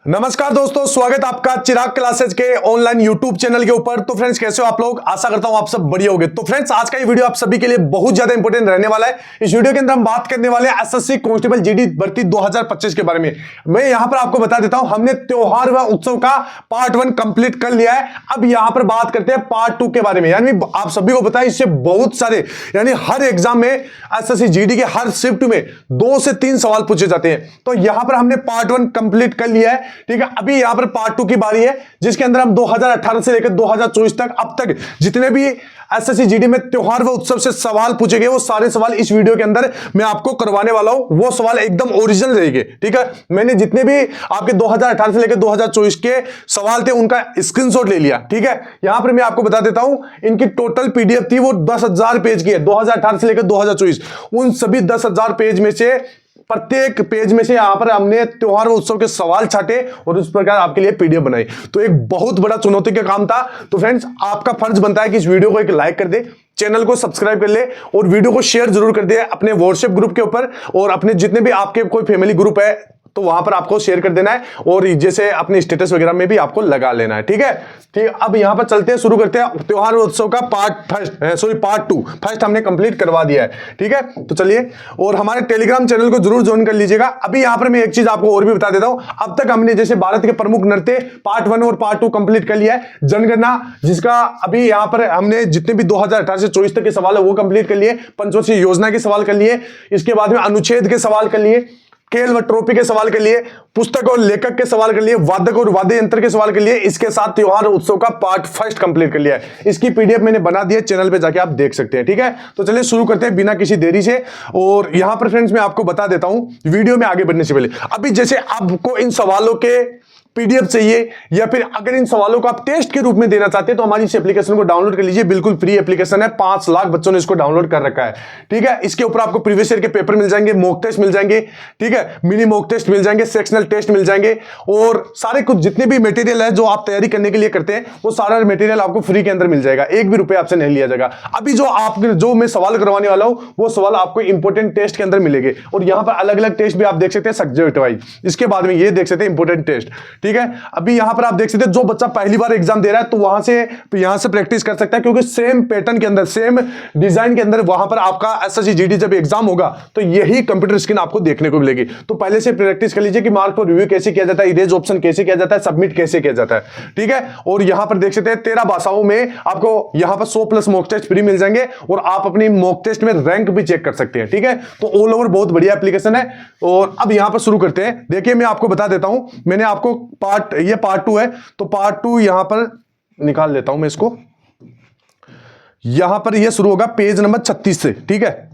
नमस्कार दोस्तों, स्वागत आपका चिराग क्लासेज के ऑनलाइन यूट्यूब चैनल के ऊपर। तो फ्रेंड्स, कैसे हो आप लोग? आशा करता हूं आप सब बढ़िया होंगे। तो फ्रेंड्स, आज का ये वीडियो आप सभी के लिए बहुत ज्यादा इंपॉर्टेंट रहने वाला है। इस वीडियो के अंदर हम बात करने वाले हैं एसएससी कांस्टेबल जीडी भर्ती 2025 के बारे में। मैं यहां पर आपको बता देता हूं, हमने त्योहार व उत्सव का पार्ट 1 कंप्लीट कर लिया है। अब यहां पर बात करते हैं पार्ट 2 के बारे में। यानी आप सभी को पता है, इससे बहुत सारे यानी हर एग्जाम में एसएससी जीडी के हर शिफ्ट में 2 से 3 सवाल पूछे जाते हैं। तो यहां पर हमने पार्ट 1 कंप्लीट कर लिया है। ठीक है, अभी यहां पर पार्ट 2 की बारी है, जिसके अंदर हम 2018 से लेकर 2024 तक अब तक जितने भी एसएससी जीडी में त्योहार व उत्सव से सवाल पूछे गए, वो सारे सवाल इस वीडियो के अंदर मैं आपको करवाने वाला हूं। वो सवाल एकदम ओरिजिनल रहेंगे। ठीक है, मैंने जितने भी आपके 2018 से लेकर 2024 के सवाल थे, उनका स्क्रीनशॉट ले लिया। ठीक है, यहां पर मैं आपको बता देता हूं, इनकी टोटल पीडीएफ थी वो 10,000 पेज की है, 2018 से लेकर 2024। उन सभी 10,000 पेज में से प्रत्येक पेज में से यहां पर हमने त्योहार और उत्सव के सवाल छाटे और उस प्रकार आपके लिए पीडीएफ बनाई। तो एक बहुत बड़ा चुनौती का काम था। तो फ्रेंड्स, आपका फर्ज बनता है कि इस वीडियो को एक लाइक कर दे, चैनल को सब्सक्राइब कर ले और वीडियो को शेयर जरूर कर दे अपने व्हाट्सएप ग्रुप के ऊपर और अपने जितने भी आपके कोई फैमिली ग्रुप है तो वहां पर आपको शेयर कर देना है और जैसे अपने स्टेटस वगैरह में भी आपको लगा लेना है। ठीक है, ठीक। अब यहां पर चलते हैं, शुरू करते हैं त्योहार और उत्सव का पार्ट 2 फर्स्ट हमने कंप्लीट करवा दिया है। ठीक है, तो चलिए, और हमारे टेलीग्राम चैनल को जरूर ज्वाइन कर लीजिएगा। अभी यहां पर मैं एक चीज आपको और भी बता देता हूं, अब तक हमने जैसे भारत के प्रमुख नृत्य पार्ट 1 और पार्ट 2 कंप्लीट कर लिया है। जनगणना, जिसका अभी यहां पर हमने जितने भी 2018 से 24 तक के सवाल है वो कंप्लीट कर लिए। पंचवर्षीय योजना के सवाल कर लिए, इसके बाद में अनुच्छेद के सवाल कर लिए, खेल व ट्रॉफी के सवाल के लिए, पुस्तक और लेखक के सवाल के लिए, वादक और वाद्य यंत्र के सवाल के लिए, इसके साथ त्योहार और उत्सव का पार्ट फर्स्ट कंप्लीट कर लिया है। इसकी पीडीएफ मैंने बना दी है, चैनल पे जाके आप देख सकते हैं। ठीक है, तो चलिए शुरू करते हैं बिना किसी देरी से। और यहां पर फ्रेंड्स मैं आपको बता देता हूं, वीडियो में आगे बढ़ने से पहले, अभी जैसे आपको इन सवालों के पीडीएफ चाहिए या फिर अगर इन सवालों को आप टेस्ट के रूप में देना चाहते हैं तो हमारी इस एप्लीकेशन को डाउनलोड कर लीजिए। बिल्कुल फ्री एप्लीकेशन है, 5 लाख बच्चों ने इसको डाउनलोड कर रखा है। ठीक है, इसके ऊपर आपको प्रीवियस ईयर के पेपर मिल जाएंगे, मॉक टेस्ट मिल जाएंगे, ठीक है, मिनी मॉक टेस्ट मिल जाएंगे, सेक्शनल टेस्ट मिल जाएंगे और सारे कुछ जितने भी मटेरियल है जो आप तैयारी करने के लिए करते हैं वो सारा मटेरियल आपको फ्री के अंदर मिल जाएगा। एक भी रुपया आपसे नहीं लिया जाएगा। अभी जो मैं सवाल करवाने वाला हूं वो सवाल आपको इंपोर्टेंट टेस्ट के अंदर मिलेंगे और यहां पर अलग अलग टेस्ट भी आप देख सकते हैं सब्जेक्ट वाइज। इसके बाद में ये देख सकते हैं इंपोर्टेंट टेस्ट। ठीक है, अभी यहां पर आप देख सकते हैं, जो बच्चा पहली बार एग्जाम दे रहा है तो यहां से प्रैक्टिस कर सकता है, क्योंकि सेम पैटर्न के अंदर, सेम डिजाइन के अंदर वहां पर आपका एसएससी जीडी जब एग्जाम होगा तो यही कंप्यूटर स्क्रीन आपको देखने को मिलेगी। तो पहले से प्रैक्टिस कर लीजिए कि मार्क को रिव्यू कैसे किया जाता है, इरेज ऑप्शन कैसे किया जाता है, सबमिट कैसे किया जाता है। ठीक है, और यहां पर देख सकते हैं 13 भाषाओं में आपको यहां पर 100+ मॉक टेस्ट फ्री मिल जाएंगे और आप अपनी मॉक टेस्ट में रैंक भी चेक कर सकते हैं। ठीक है, तो ऑल ओवर बहुत बढ़िया एप्लीकेशन है। और अब यहां पर शुरू करते हैं। देखिए, मैं आपको बता देता हूं, मैंने आपको ये पार्ट 2 है तो पार्ट 2 यहां पर निकाल लेता हूं मैं इसको। यहां पर यह शुरू होगा पेज नंबर 36 से। ठीक है,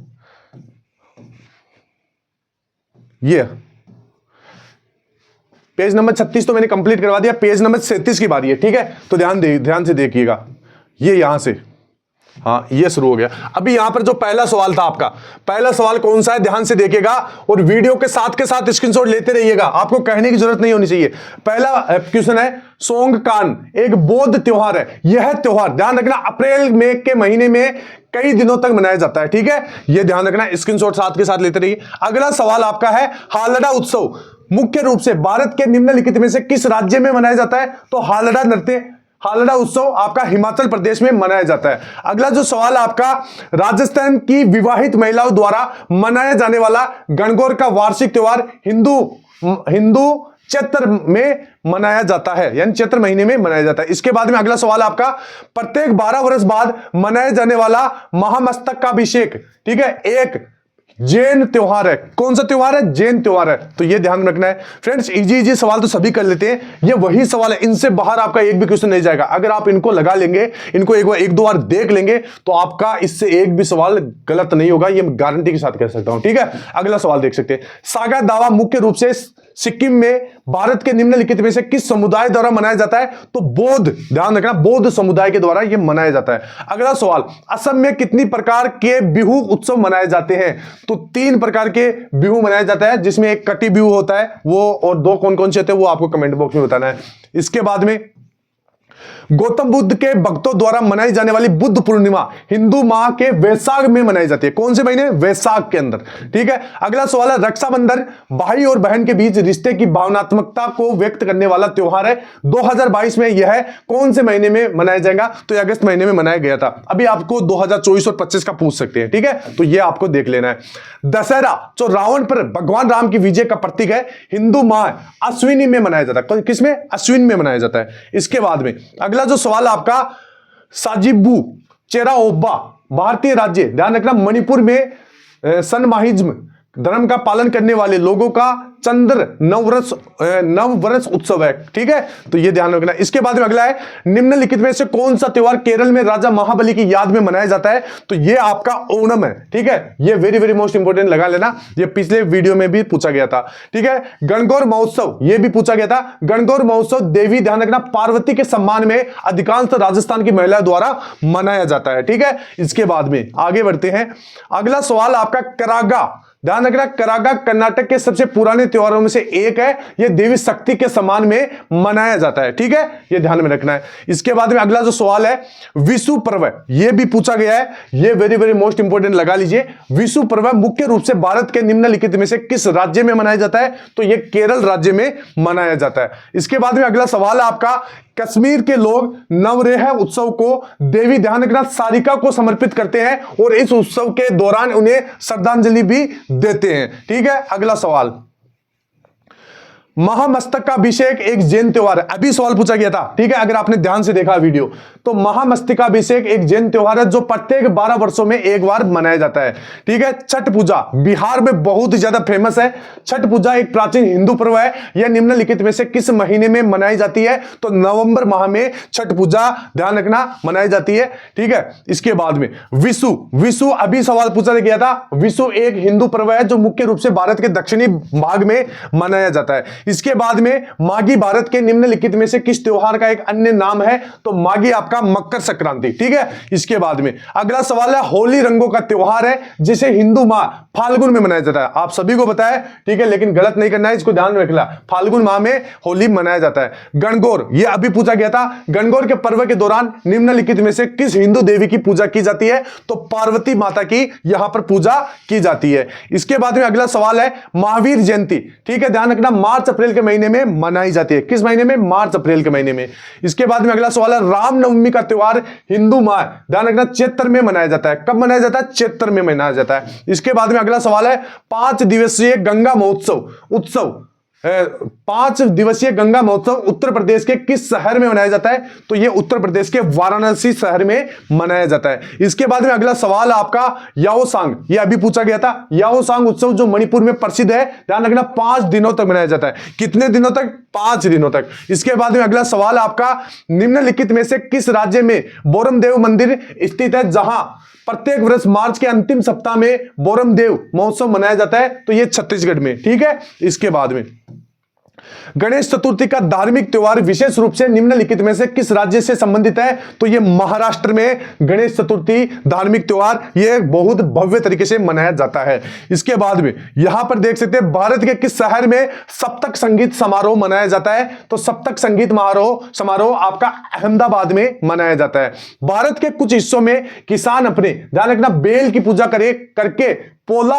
ये पेज नंबर 36 तो मैंने कंप्लीट करवा दिया। पेज नंबर 37 की बारी है। ठीक है, तो ध्यान से देखिएगा। ये यहां से, हाँ, ये शुरू हो गया। अभी यहां पर जो पहला सवाल था, आपका पहला सवाल कौन सा है, ध्यान से देखिएगा और वीडियो के साथ स्क्रीनशॉट लेते रहिएगा। आपको कहने की जरूरत नहीं होनी चाहिए। पहला क्वेश्चन है, सोंगकान एक बौद्ध त्योहार है। यह त्योहार, ध्यान रखना, अप्रैल मई के महीने में कई दिनों तक मनाया जाता है। ठीक है, यह ध्यान रखना, स्क्रीनशॉट साथ के साथ लेते रहिए। अगला सवाल आपका है, हालड़ा उत्सव मुख्य रूप से भारत के निम्नलिखित में से किस राज्य में मनाया जाता है? तो हालड़ा उत्सव आपका हिमाचल प्रदेश में मनाया जाता है। अगला जो सवाल आपका, राजस्थान की विवाहित महिलाओं द्वारा मनाया जाने वाला गणगौर का वार्षिक त्योहार हिंदू चैत्र में मनाया जाता है, यानी चैत्र महीने में मनाया जाता है। इसके बाद में अगला सवाल आपका, प्रत्येक 12 वर्ष बाद मनाया जाने वाला महामस्तक का अभिषेक, ठीक है, एक जैन त्योहार है। कौन सा त्योहार है? जैन त्योहार है। तो ये ध्यान रखना है फ्रेंड्स। इजी सवाल तो सभी कर लेते हैं, ये वही सवाल है, इनसे बाहर आपका एक भी क्वेश्चन नहीं जाएगा। अगर आप इनको लगा लेंगे, इनको एक दो बार देख लेंगे तो आपका इससे एक भी सवाल गलत नहीं होगा, ये मैं गारंटी के साथ कह सकता हूं। ठीक है, अगला सवाल देख सकते हैं, सागा दावा मुख्य रूप से सिक्किम में भारत के निम्नलिखित में से किस समुदाय द्वारा मनाया जाता है? तो बौद्ध, ध्यान रखना, बौद्ध समुदाय के द्वारा यह मनाया जाता है। अगला सवाल, असम में कितनी प्रकार के बिहू उत्सव मनाए जाते हैं? तो 3 प्रकार के बिहू मनाया जाता है, जिसमें एक कटी बिहू होता है वो, और 2 कौन कौन से होते हैं वो आपको कमेंट बॉक्स में बताना है। इसके बाद में गौतम बुद्ध के भक्तों द्वारा मनाई जाने वाली बुद्ध पूर्णिमा हिंदू माह के वैशाख में मनाई जाती है। कौन से महीने? वैशाख के अंदर। ठीक है, अगला सवाल है, रक्षाबंधन भाई और बहन के बीच रिश्ते की भावनात्मकता को व्यक्त करने वाला त्योहार है। 2022 में यह कौन से महीने में मनाया जाएगा? तो यह अगस्त महीने में मनाया गया था। अभी आपको 2024 और 25 का पूछ सकते हैं। ठीक है, तो यह आपको देख लेना है। दशहरा जो रावण पर भगवान राम की विजय का प्रतीक है, हिंदू माह अश्विनी में मनाया जाता है। किसमें? अश्विन में मनाया जाता है। इसके बाद में अगला जो सवाल आपका, साजिबू चेराओबा भारतीय राज्य, ध्यान रखना, मणिपुर में सनमाहिज्म धर्म का पालन करने वाले लोगों का चंद्र नववर्ष उत्सव है। ठीक है, तो ये ध्यान रखना। इसके बाद में अगला है, निम्नलिखित में से कौन सा त्योहार केरल में राजा महाबली की याद में मनाया जाता है? तो ये आपका ओणम है। ठीक है, ये वेरी वेरी मोस्ट इंपोर्टेंट लगा लेना, ये पिछले वीडियो में भी पूछा गया था। ठीक है, गणगौर महोत्सव, ये भी पूछा गया था। गणगौर महोत्सव देवी, ध्यान रखना, पार्वती के सम्मान में अधिकांश राजस्थान की महिला द्वारा मनाया जाता है। ठीक है, इसके बाद में आगे बढ़ते हैं। अगला सवाल आपका, करागा, ध्यान रखना, करागा कर्नाटक के सबसे पुराने त्योहारों में से एक है। यह देवी शक्ति के सम्मान में मनाया जाता है। ठीक है, यह ध्यान में रखना है। इसके बाद में अगला जो सवाल है, विशु पर्व, यह भी पूछा गया है, यह वेरी वेरी मोस्ट इंपोर्टेंट लगा लीजिए। विशु पर्व मुख्य रूप से भारत के निम्नलिखित में से किस राज्य में मनाया जाता है? तो यह केरल राज्य में मनाया जाता है। इसके बाद में अगला सवाल है आपका, कश्मीर के लोग नवरेह उत्सव को देवी, ध्यान रखना, सारिका को समर्पित करते हैं और इस उत्सव के दौरान उन्हें श्रद्धांजलि भी देते हैं। ठीक है, अगला सवाल, महामस्तकाभिषेक एक जैन त्योहार है। अभी सवाल पूछा गया था। ठीक है, अगर आपने ध्यान से देखा वीडियो, तो महामस्तकाभिषेक एक जैन त्योहार है जो प्रत्येक 12 वर्षों में एक बार मनाया जाता है। ठीक है, छठ पूजा बिहार में बहुत ही ज्यादा फेमस है। छठ पूजा एक प्राचीन हिंदू पर्व है। यह निम्नलिखित में से किस महीने में मनाई जाती है? तो नवंबर माह में छठ पूजा, ध्यान रखना, मनाई जाती है। ठीक है, इसके बाद में विशु, विशु अभी सवाल पूछा गया था। विशु एक हिंदू पर्व है जो मुख्य रूप से भारत के दक्षिणी भाग में मनाया जाता है। इसके बाद में माघी भारत के निम्नलिखित में से किस त्योहार का एक अन्य नाम है? तो माघी आपका मकर संक्रांति। ठीक है, इसके बाद में अगला सवाल है, होली रंगों का त्योहार है जिसे हिंदू माह फाल्गुन में मनाया जाता है। आप सभी को पता है। ठीक है, लेकिन गलत नहीं करना है, इसको ध्यान में रखना, फाल्गुन माह में होली मनाया जाता है। गणगौर, यह अभी पूछा गया था। गणगौर के पर्व के दौरान निम्नलिखित में से किस हिंदू देवी की पूजा की जाती है? तो पार्वती माता की यहां पर पूजा की जाती है। इसके बाद में अगला सवाल है, महावीर जयंती, ठीक है, ध्यान रखना, मार्च अप्रैल के महीने में मनाई जाती है। किस महीने में? मार्च अप्रैल के महीने में। इसके बाद में अगला सवाल है, रामनवमी का त्योहार हिंदू माह, ध्यान रखना, चैत्र में मनाया जाता है। कब मनाया जाता है? चैत्र में मनाया जाता है। इसके बाद में अगला सवाल है, 5 दिवसीय गंगा महोत्सव उत्सव 5 दिवसीय गंगा महोत्सव उत्तर प्रदेश के किस शहर में मनाया जाता है? तो यह उत्तर प्रदेश के वाराणसी शहर में मनाया जाता है। इसके बाद में अगला सवाल आपका, याओसांग, यह अभी पूछा गया था। याओसांग उत्सव जो मणिपुर में प्रसिद्ध है, ध्यान रखना, 5 दिनों तक मनाया जाता है। कितने दिनों तक? 5 दिनों तक। इसके बाद में अगला सवाल आपका, निम्नलिखित में से किस राज्य में बोरमदेव मंदिर स्थित है जहां प्रत्येक वर्ष मार्च के अंतिम सप्ताह में बोरमदेव महोत्सव मनाया जाता है? तो यह छत्तीसगढ़ में। ठीक है, इसके बाद में गणेश चतुर्थी का धार्मिक त्योहार विशेष रूप से निम्नलिखित में से किस राज्य से संबंधित है? तो यह महाराष्ट्र में गणेश चतुर्थी धार्मिक त्योहार यह बहुत भव्य तरीके से मनाया जाता है। इसके बाद में यहां पर देख सकते हैं, भारत के किस शहर में सप्तक संगीत समारोह मनाया जाता है? तो सप्तक संगीत समारोह आपका अहमदाबाद में मनाया जाता है। भारत के कुछ हिस्सों में किसान अपने, ध्यान रखना, बेल की पूजा करके पोला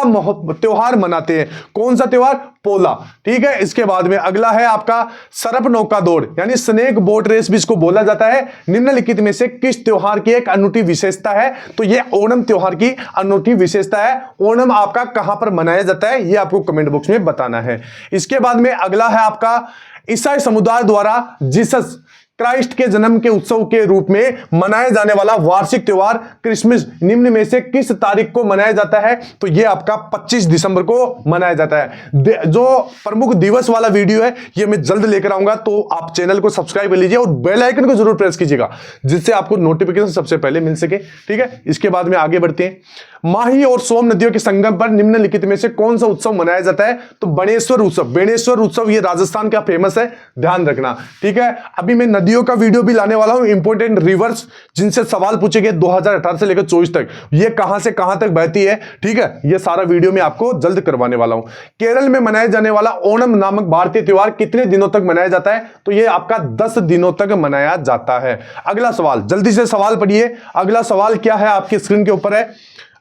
त्योहार मनाते हैं। कौन सा त्योहार? पोला। ठीक है, इसके बाद में अगला है आपका सरप नौका दौड़, यानी स्नेक बोट रेस भी इसको बोला जाता है। निम्नलिखित में से किस त्योहार की एक अनूठी विशेषता है? तो यह ओणम त्योहार की अनूठी विशेषता है। ओणम आपका कहां पर मनाया जाता है, यह आपको कमेंट बॉक्स में बताना है। इसके बाद में अगला है आपका, ईसाई समुदाय द्वारा जीसस क्राइस्ट के जन्म के उत्सव के रूप में मनाया जाने वाला वार्षिक त्योहार क्रिसमस निम्न में से किस तारीख को मनाया जाता है? तो यह आपका 25 दिसंबर को मनाया जाता है। जो प्रमुख दिवस वाला वीडियो है यह मैं जल्द लेकर आऊंगा, तो आप चैनल को सब्सक्राइब कर लीजिए और बेल आइकन को जरूर प्रेस कीजिएगा, जिससे आपको नोटिफिकेशन सबसे पहले मिल सके। ठीक है, इसके बाद में आगे बढ़ते हैं। माही और सोम नदियों के संगम पर निम्नलिखित में से कौन सा उत्सव मनाया जाता है? तो बेणेश्वर उत्सव। बेणेश्वर उत्सव ये राजस्थान का फेमस है, ध्यान रखना, ठीक है। अभी मैं नदियों का वीडियो भी लाने वाला हूं, इंपोर्टेंट रिवर्स जिनसे सवाल पूछे गए 2018 से लेकर 24 तक, ये कहां से कहां तक बहती है, ठीक है, ये सारा वीडियो मैं आपको जल्द करवाने वाला हूं। केरल में मनाया जाने वाला ओणम नामक भारतीय त्योहार कितने दिनों तक मनाया जाता है? तो ये आपका 10 दिनों तक मनाया जाता है। अगला सवाल, जल्दी से सवाल पढ़िए। अगला सवाल क्या है, आपकी स्क्रीन के ऊपर है।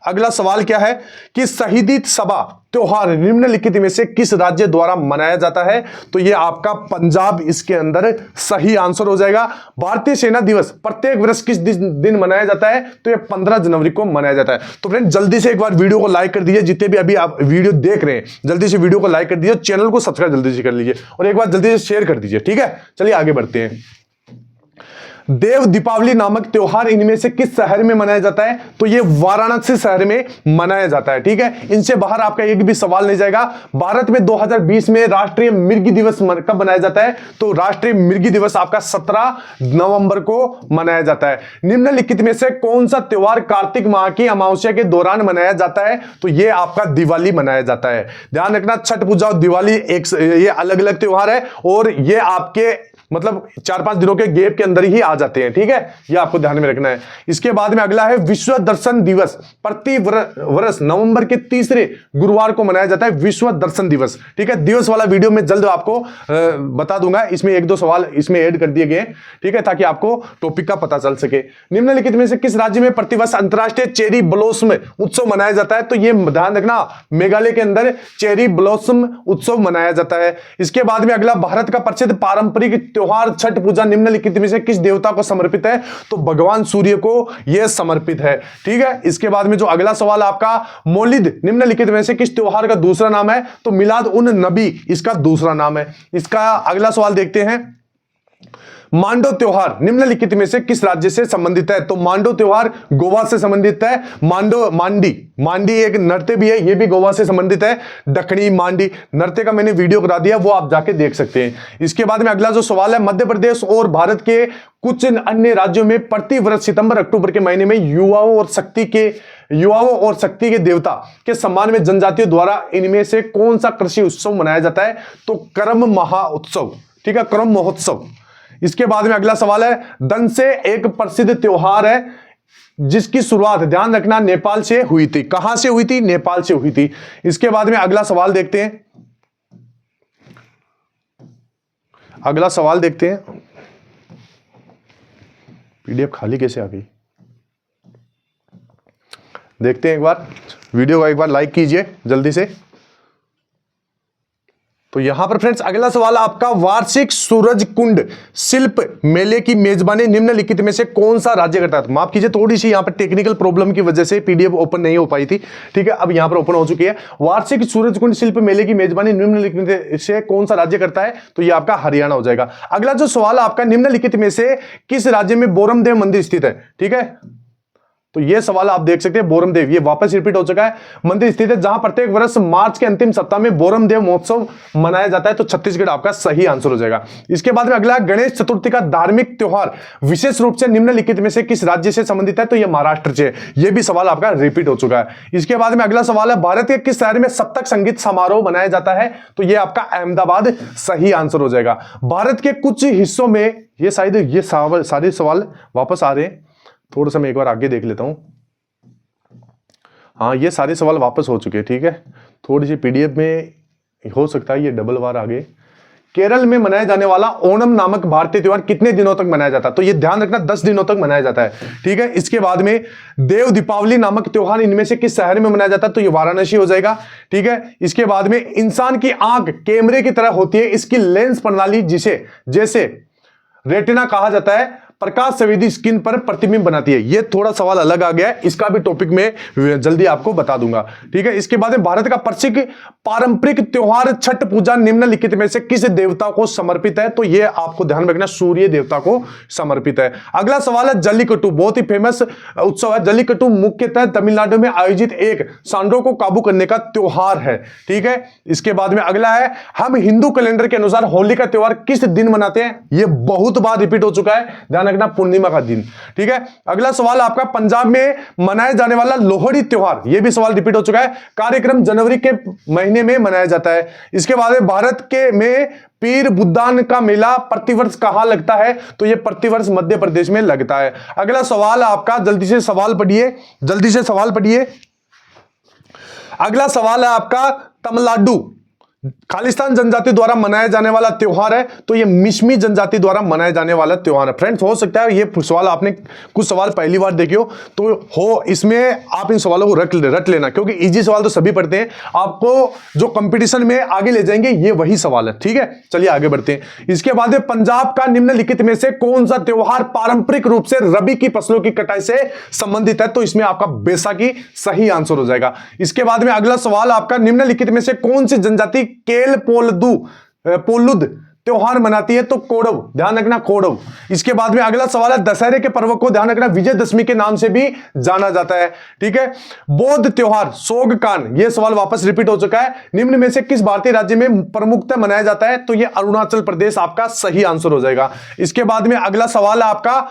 अगला सवाल क्या है कि शहीदी सभा त्योहार निम्नलिखित में से किस राज्य द्वारा मनाया जाता है? तो ये आपका पंजाब इसके अंदर सही आंसर हो जाएगा। भारतीय सेना दिवस प्रत्येक वर्ष किस दिन मनाया जाता है? तो ये 15 जनवरी को मनाया जाता है। तो फ्रेंड जल्दी से एक बार वीडियो को लाइक कर दीजिए, जितने भी अभी आप वीडियो देख रहे हैं जल्दी से वीडियो को लाइक कर दीजिए, चैनल को सब्सक्राइब जल्दी से कर लीजिए और एक बार जल्दी से शेयर कर दीजिए, ठीक है। चलिए आगे बढ़ते हैं। देव दीपावली नामक त्योहार इनमें से किस शहर में मनाया जाता है? तो ये वाराणसी शहर में मनाया जाता है, ठीक है। इनसे बाहर आपका एक भी सवाल नहीं जाएगा। भारत में 2020 में राष्ट्रीय मृग दिवस कब मनाया जाता है? तो राष्ट्रीय मृग दिवस आपका 17 नवंबर को मनाया जाता है। निम्नलिखित में से कौन सा त्योहार कार्तिक माह की अमावस्या के दौरान मनाया जाता है? तो ये आपका दिवाली मनाया जाता है। ध्यान रखना, छठ पूजा और दिवाली ये अलग अलग त्योहार है और ये आपके मतलब 4-5 दिनों के गैप के अंदर ही आ जाते हैं, ठीक है, ये आपको ध्यान में रखना है। इसके बाद में अगला है विश्व दर्शन दिवस। प्रति वर्ष नवंबर के तीसरे गुरुवार को मनाया जाता है विश्व दर्शन दिवस, ठीक है। दिवस वाला वीडियो में जल्द आपको बता दूंगा, इसमें 1-2 सवाल इसमें ऐड कर दिए गए, ठीक है, ताकि आपको टॉपिक का पता चल सके। निम्नलिखित में से किस राज्य में प्रतिवर्ष अंतरराष्ट्रीय चेरी ब्लॉसम उत्सव मनाया जाता है? तो ये ध्यान रखना, मेघालय के अंदर चेरी ब्लॉसम उत्सव मनाया जाता है। इसके बाद में अगला, भारत का प्रसिद्ध पारंपरिक त्योहार छठ पूजा निम्नलिखित में से किस देवता को समर्पित है? तो भगवान सूर्य को यह समर्पित है, ठीक है। इसके बाद में जो अगला सवाल आपका, मौलिद निम्नलिखित में से किस त्योहार का दूसरा नाम है? तो मिलाद उन नबी इसका दूसरा नाम है। इसका अगला सवाल देखते हैं। मांडो त्योहार निम्नलिखित में से किस राज्य से संबंधित है? तो मांडो त्योहार गोवा से संबंधित है। मांडी एक नृत्य भी है, यह भी गोवा से संबंधित है। दक्षिणी मांडी नृत्य का मैंने वीडियो करा दिया, वो आप जाके देख सकते हैं। इसके बाद में अगला जो सवाल है, मध्य प्रदेश और भारत के कुछ अन्य राज्यों में प्रतिवर्ष सितंबर अक्टूबर के महीने में युवाओं और शक्ति के देवता के सम्मान में जनजातियों द्वारा इनमें से कौन सा कृषि उत्सव मनाया जाता है? तो कर्म महाउत्सव, ठीक है, कर्म महोत्सव। इसके बाद में अगला सवाल है, दंसे एक प्रसिद्ध त्योहार है जिसकी शुरुआत, ध्यान रखना, नेपाल से हुई थी। कहां से हुई थी? नेपाल से हुई थी। इसके बाद में अगला सवाल देखते हैं। अगला सवाल देखते हैं। पीडीएफ खाली कैसे आ गई? देखते हैं एक बार, वीडियो को एक बार लाइक कीजिए जल्दी से। तो यहां पर फ्रेंड्स अगला सवाल आपका, वार्षिक सूरज कुंड शिल्प मेले की मेजबानी निम्नलिखित में से कौन सा राज्य करता है? माफ कीजिए, थोड़ी सी यहां पर टेक्निकल प्रॉब्लम की वजह से पीडीएफ ओपन नहीं हो पाई थी, ठीक है, अब यहां पर ओपन हो चुकी है। वार्षिक सूरज कुंड शिल्प मेले की मेजबानी निम्नलिखित से कौन सा राज्य करता है? तो यह आपका हरियाणा हो जाएगा। अगला जो सवाल आपका, निम्नलिखित में से किस राज्य में बोरमदेव मंदिर स्थित है? ठीक है, तो यह सवाल आप देख सकते हैं, बोरमदेव, ये वापस रिपीट हो चुका है, मंदिर स्थित है जहां प्रत्येक वर्ष मार्च के अंतिम सप्ताह में बोरमदेव महोत्सव मनाया जाता है। तो छत्तीसगढ़ आपका सही आंसर हो जाएगा। इसके बाद में अगला, गणेश चतुर्थी का धार्मिक त्योहार विशेष रूप से निम्नलिखित में से किस राज्य से संबंधित है? तो यह महाराष्ट्र से। यह भी सवाल आपका रिपीट हो चुका है। इसके बाद में अगला सवाल है, भारत के किस शहर में सप्तक संगीत समारोह मनाया जाता है? तो यह आपका अहमदाबाद सही आंसर हो जाएगा। भारत के कुछ हिस्सों में, ये शायद ये सारे सवाल वापस आ रहे हैं, थोड़ा सा मैं एक बार आगे देख लेता हूं। हाँ, ये सारे सवाल वापस हो चुके हैं, ठीक है, थोड़ी सी पीडीएफ में हो सकता है ये डबल बार आ गए। केरल में मनाया जाने वाला ओणम नामक भारतीय त्योहार कितने दिनों तक मनाया जाता है? तो ये ध्यान रखना, 10 दिनों तक मनाया जाता है, ठीक है। इसके बाद में देव दीपावली नामक त्योहार इनमें से किस शहर में मनाया जाता है? तो ये वाराणसी हो जाएगा, ठीक है। इसके बाद में इंसान की आंख कैमरे की तरह होती है, इसकी लेंस प्रणाली जिसे जैसे रेटिना कहा जाता है, प्रकाश संवेदी स्किन पर प्रतिबिंब बनाती है। ये थोड़ा सवाल अलग आ गया है, इसका भी टॉपिक में जल्दी आपको बता दूंगा, ठीक है। इसके बाद में भारत का प्रसिद्ध पारंपरिक त्योहार छठ पूजा निम्नलिखित में से किस देवता को समर्पित है? तो ये आपको ध्यान में रखना, सूर्य देवता को समर्पित है। अगला सवाल है, जल्लीकट्टू बहुत ही फेमस उत्सव है। जल्लीकट्टू मुख्यतः तमिलनाडु में आयोजित एक सांडों को काबू करने का त्योहार है, ठीक है। इसके बाद में अगला है, हम हिंदू कैलेंडर के अनुसार होली का त्योहार किस दिन मनाते हैं? यह बहुत बार रिपीट हो चुका है, ध्यान ध्यान रखना, पूर्णिमा का दिन। ठीक है, अगला सवाल आपका, पंजाब में मनाया जाने वाला लोहड़ी त्योहार, यह भी सवाल रिपीट हो चुका है, कार्यक्रम जनवरी के महीने में मनाया जाता है। इसके बाद भारत के में पीर बुद्धान का मेला प्रतिवर्ष कहां लगता है? तो यह प्रतिवर्ष मध्य प्रदेश में लगता है। अगला सवाल आपका, जल्दी से सवाल पढ़िए, जल्दी से सवाल पढ़िए। अगला सवाल है आपका, तमिलनाडु खालिस्तान जनजाति द्वारा मनाया जाने वाला त्योहार है, तो ये मिश्मी जनजाति द्वारा मनाया जाने वाला त्योहार है। फ्रेंड्स, हो सकता है ये सवाल आपने कुछ सवाल पहली बार देखे हो, तो हो इसमें आप इन सवालों को रट लेना, क्योंकि इजी सवाल तो सभी पढ़ते हैं, आपको जो कंपटीशन में आगे ले जाएंगे ये वही सवाल है। ठीक है, चलिए आगे बढ़ते हैं। इसके बाद पंजाब का निम्नलिखित में से कौन सा त्योहार पारंपरिक रूप से रबी की फसलों की कटाई से संबंधित है? तो इसमें आपका बैसाखी सही आंसर हो जाएगा। इसके बाद में अगला सवाल आपका, निम्नलिखित में से कौन सी जनजाति केल पोलुद त्योहार मनाती है? तो कोडव, ध्यान रखना कोडव। इसके बाद में अगला सवाल है, दशहरे के पर्व को ध्यान रखना विजयदशमी के नाम से भी जाना जाता है। ठीक है, बौद्ध त्योहार सोगकान, यह सवाल वापस रिपीट हो चुका है, निम्न में से किस भारतीय राज्य में प्रमुखतः मनाया जाता है? तो यह अरुणाचल प्रदेश आपका सही आंसर हो जाएगा। इसके बाद में अगला सवाल है आपका,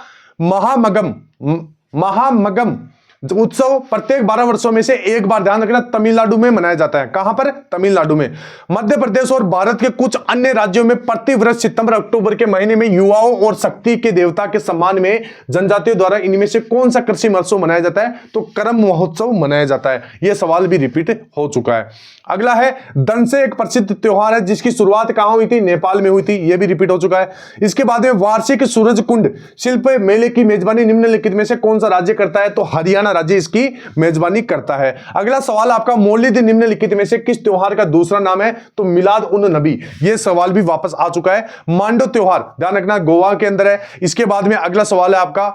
महामगम उत्सव प्रत्येक 12 वर्षों में से एक बार, ध्यान रखना, तमिलनाडु में मनाया जाता है। कहां पर? तमिलनाडु में। मध्य प्रदेश और भारत के कुछ अन्य राज्यों में प्रतिवर्ष सितंबर अक्टूबर के महीने में युवाओं और शक्ति के देवता के सम्मान में जनजातियों द्वारा इनमें से कौन सा कृषि महोत्सव मनाया जाता है? तो करम महोत्सव मनाया जाता है। यह सवाल भी रिपीट हो चुका है। अगला है, दंसे एक प्रसिद्ध त्योहार है जिसकी शुरुआत कहां हुई थी? नेपाल में हुई थी। यह भी रिपीट हो चुका है। इसके बाद में वार्षिक सूरज कुंड शिल्प मेले की मेजबानी निम्नलिखित में से कौन सा राज्य करता है? तो हरियाणा राज्य इसकी मेजबानी करता है। अगला सवाल आपका, मौलिद निम्नलिखित में से किस त्योहार का दूसरा नाम है? तो मिलाद उन नबी। यह सवाल भी वापस आ चुका है। मांडो त्योहार, ध्यान रखना, गोवा के अंदर है। इसके बाद में अगला सवाल है आपका,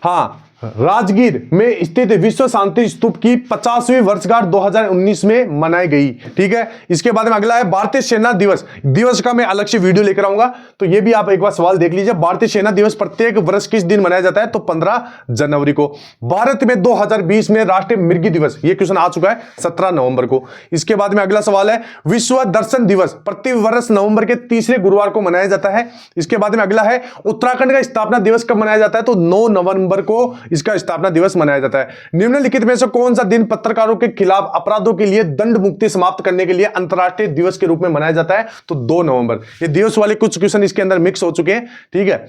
हाँ, राजगीर में स्थित विश्व शांति स्तूप की 50वीं वर्षगांठ 2019 में मनाई गई। ठीक है, इसके बाद में अगला है, भारतीय सेना दिवस का मैं अलग से वीडियो लेकर आऊंगा, तो यह भी आप एक बार सवाल देख लीजिए। भारतीय सेना दिवस प्रत्येक वर्ष किस दिन मनाया जाता है? तो 15 जनवरी को। भारत में 2020 में राष्ट्रीय मृगी दिवस, यह क्वेश्चन आ चुका है, 17 नवंबर को। इसके बाद में अगला सवाल है, विश्व दर्शन दिवस प्रति वर्ष नवंबर के तीसरे गुरुवार को मनाया जाता है। इसके बाद में अगला है, उत्तराखंड का स्थापना दिवस कब मनाया जाता है? तो 9 नवंबर को इसका स्थापना दिवस मनाया जाता है। निम्नलिखित में से कौन सा दिन पत्रकारों के खिलाफ अपराधों के लिए दंड मुक्ति समाप्त करने के लिए अंतर्राष्ट्रीय दिवस के रूप में मनाया जाता है? तो 2 नवंबर। ये दिवस वाले कुछ क्वेश्चन इसके अंदर मिक्स हो चुके हैं। ठीक है,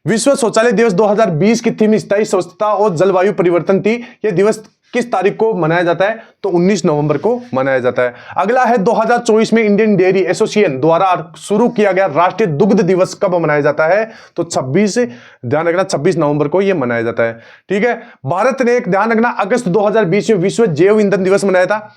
विश्व शौचालय दिवस 2020 की थीम स्थायी स्वच्छता और जलवायु परिवर्तन थी। यह दिवस किस तारीख को मनाया जाता है? तो 19 नवंबर को मनाया जाता है। अगला है, 2024 में इंडियन डेयरी एसोसिएशन द्वारा शुरू किया गया राष्ट्रीय दुग्ध दिवस कब मनाया जाता है? तो 26, ध्यान रखना, 26 नवंबर को यह मनाया जाता है। ठीक है, भारत ने एक, ध्यान रखना, अगस्त 2020 में विश्व जैव ईंधन दिवस मनाया था।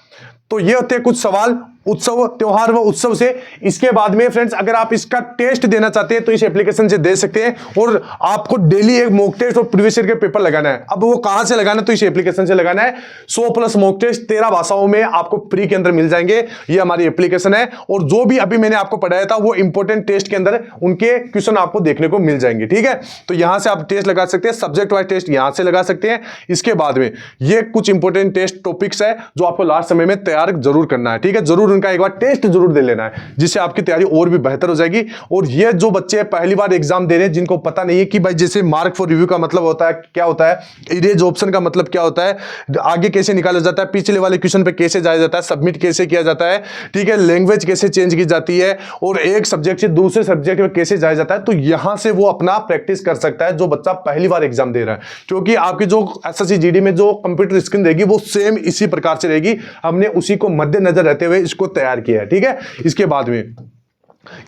तो ये होते हैं कुछ सवाल उत्सव, त्योहार व उत्सव से। इसके बाद में फ्रेंड्स, अगर आप इसका टेस्ट देना चाहते हैं तो इस एप्लीकेशन से दे सकते हैं, और आपको डेली एक मॉक टेस्ट और प्रीवियस ईयर के पेपर लगाना है। अब वो कहां से लगाना है? तो इस एप्लीकेशन से लगाना है। 100+ मॉक टेस्ट 13 भाषाओं में आपको फ्री के अंदर मिल जाएंगे। ये हमारी एप्लीकेशन है, और जो भी अभी मैंने आपको पढ़ाया था वो इंपॉर्टेंट टेस्ट के अंदर उनके क्वेश्चन आपको देखने को मिल जाएंगे। ठीक है, तो यहां से आप टेस्ट लगा सकते हैं, सब्जेक्ट वाइज टेस्ट यहां से लगा सकते हैं। इसके बाद में ये कुछ इंपॉर्टेंट टेस्ट टॉपिक्स है जो आपको लास्ट समय में तैयार जरूर करना है। ठीक है, जरूर उनका एक बार टेस्ट जरूर दे लेना है, जिससे आपकी तैयारी और भी बेहतर हो जाएगी। और ये जो बच्चे पहली बार एग्जाम दे रहे हैं, जिनको पता नहीं है कि भाई जैसे मार्क फॉर रिव्यू का मतलब होता है क्या होता है, इरेज ऑप्शन का मतलब क्या होता है, आगे कैसे निकाला जाता है, पिछले वाले क्वेश्चन पे कैसे जाया जाता है, सबमिट कैसे किया जाता है, ठीक है, लैंग्वेज कैसे चेंज की जाती है, और एक सब्जेक्ट से दूसरे सब्जेक्ट में कैसे जाया जाता है, तो यहां से वो अपना प्रैक्टिस कर सकता है जो बच्चा पहली बार एग्जाम दे रहा है। क्योंकि आपकी जो एसएससी जीडी में जो कंप्यूटर स्क्रीन रहेगी वो सेम इसी प्रकार से रहेगी। हमने उसी को मद्देनजर रहते हुए इसको तैयार किया है। ठीक है, इसके बाद में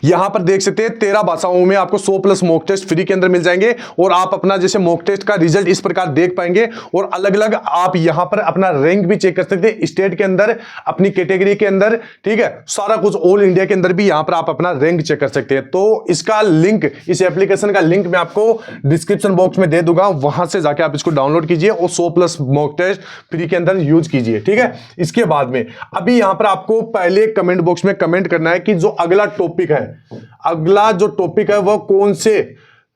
यहां पर देख सकते हैं 13 भाषाओं में आपको 100+ मॉक टेस्ट फ्री के अंदर मिल जाएंगे, और आप अपना जैसे मॉक टेस्ट का रिजल्ट इस प्रकार देख पाएंगे, और अलग अलग आप यहां पर अपना रैंक भी चेक कर सकते हैं, स्टेट के अंदर, अपनी कैटेगरी के अंदर। ठीक है, सारा कुछ ऑल इंडिया के अंदर भी यहां पर आप अपना रैंक चेक कर सकते हैं। तो इसका लिंक, इस एप्लीकेशन का लिंक मैं आपको डिस्क्रिप्शन बॉक्स में दे दूंगा, वहां से जाके आप इसको डाउनलोड कीजिए और 100+ मॉक टेस्ट फ्री के अंदर यूज कीजिए। ठीक है, इसके बाद में अभी यहां पर आपको पहले कमेंट बॉक्स में कमेंट करना है कि जो अगला टॉपिक है, अगला जो टॉपिक है वो कौन से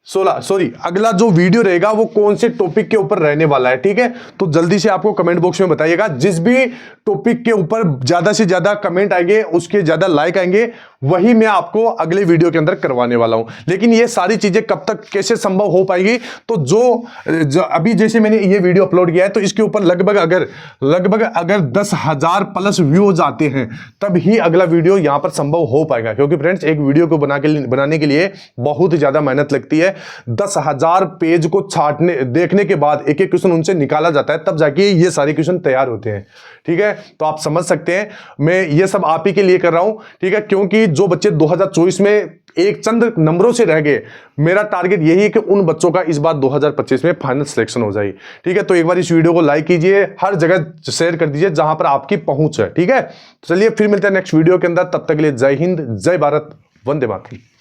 अगला जो वीडियो रहेगा वो कौन से टॉपिक के ऊपर रहने वाला है। ठीक है, तो जल्दी से आपको कमेंट बॉक्स में बताइएगा। जिस भी टॉपिक के ऊपर ज्यादा से ज्यादा कमेंट आएंगे, उसके ज्यादा लाइक आएंगे, वही मैं आपको अगले वीडियो के अंदर करवाने वाला हूं। लेकिन ये सारी चीजें कब तक कैसे संभव हो पाएगी, तो जो अभी जैसे मैंने ये वीडियो अपलोड किया है तो इसके ऊपर लगभग अगर 10,000 प्लस व्यूज आते हैं तब ही अगला वीडियो यहां पर संभव हो पाएगा। क्योंकि फ्रेंड्स एक वीडियो को बनाने के लिए बहुत ज्यादा मेहनत लगती है। 10,000 पेज को छाटने देखने के बाद एक एक क्वेश्चन उनसे निकाला जाता है, तब जाके ये सारे क्वेश्चन तैयार होते हैं। ठीक है, तो आप समझ सकते हैं मैं ये सब आप ही के लिए कर रहा हूं। ठीक है, क्योंकि जो बच्चे 2024 में एक चंद नंबरों से रह गए, मेरा टारगेट यही है कि उन बच्चों का इस बार 2025 में फाइनल सिलेक्शन हो जाए। ठीक है, तो एक बार इस वीडियो को लाइक कीजिए, हर जगह शेयर कर दीजिए जहां पर आपकी पहुंच है। ठीक है, तो चलिए फिर मिलते हैं नेक्स्ट वीडियो के अंदर। तब तक के लिए जय हिंद, जय भारत, वंदे मातरम।